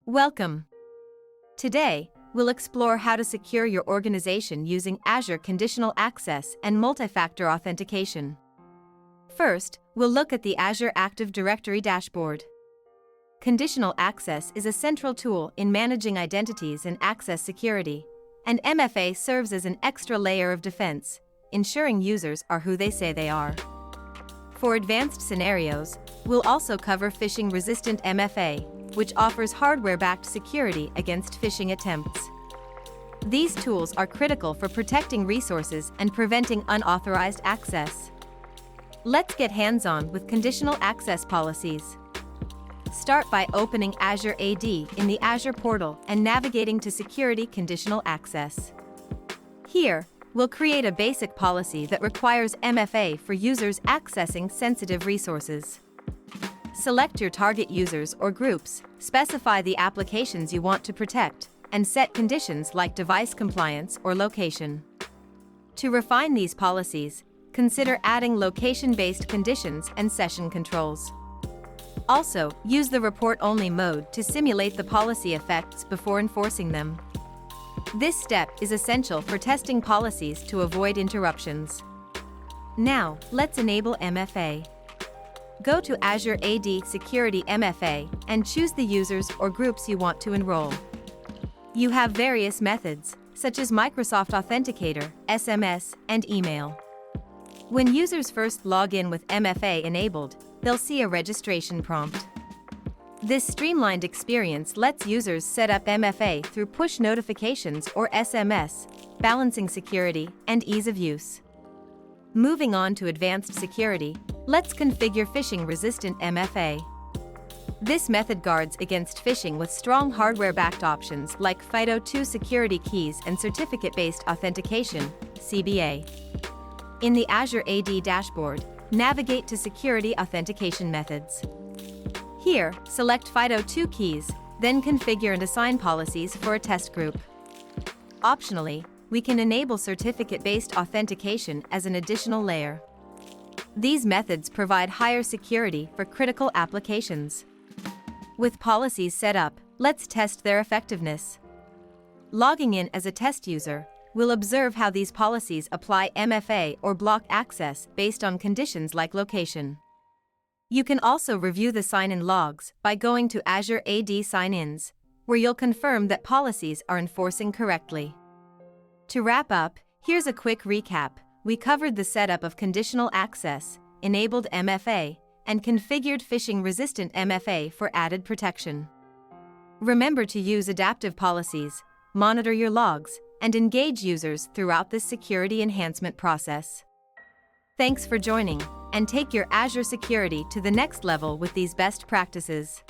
Welcome. Today, we'll explore how to secure your organization using Azure Conditional Access and multi-factor authentication. First, we'll look at the Azure Active Directory dashboard. Conditional access is a central tool in managing identities and access security, and MFA serves as an extra layer of defense, ensuring users are who they say they are. For advanced scenarios, we'll also cover Phishing Resistant MFA, which offers hardware-backed security against phishing attempts. These tools are critical for protecting resources and preventing unauthorized access. Let's get hands-on with conditional access policies. Start by opening Azure AD in the Azure portal and navigating to Security Conditional Access. Here, we'll create a basic policy that requires MFA for users accessing sensitive resources. Select your target users or groups, specify the applications you want to protect, and set conditions like device compliance or location. To refine these policies, consider adding location-based conditions and session controls. Also, use the report-only mode to simulate the policy effects before enforcing them. This step is essential for testing policies to avoid interruptions. Now, let's enable MFA. Go to Azure AD Security MFA and choose the users or groups you want to enroll. You have various methods, such as Microsoft Authenticator, SMS, and email. When users first log in with MFA enabled, they'll see a registration prompt. This streamlined experience lets users set up MFA through push notifications or SMS, balancing security and ease of use. Moving on to advanced security, let's configure Phishing Resistant MFA. This method guards against phishing with strong hardware-backed options like FIDO2 security keys and certificate-based authentication, CBA. In the Azure AD dashboard, navigate to Security Authentication Methods. Here, select FIDO2 keys, then configure and assign policies for a test group. Optionally, we can enable certificate-based authentication as an additional layer. These methods provide higher security for critical applications. With policies set up, let's test their effectiveness. Logging in as a test user, we'll observe how these policies apply MFA or block access based on conditions like location. You can also review the sign-in logs by going to Azure AD Sign-ins, where you'll confirm that policies are enforcing correctly. To wrap up, here's a quick recap. We covered the setup of conditional access, enabled MFA, and configured phishing-resistant MFA for added protection. Remember to use adaptive policies, monitor your logs, and engage users throughout this security enhancement process. Thanks for joining, and take your Azure security to the next level with these best practices.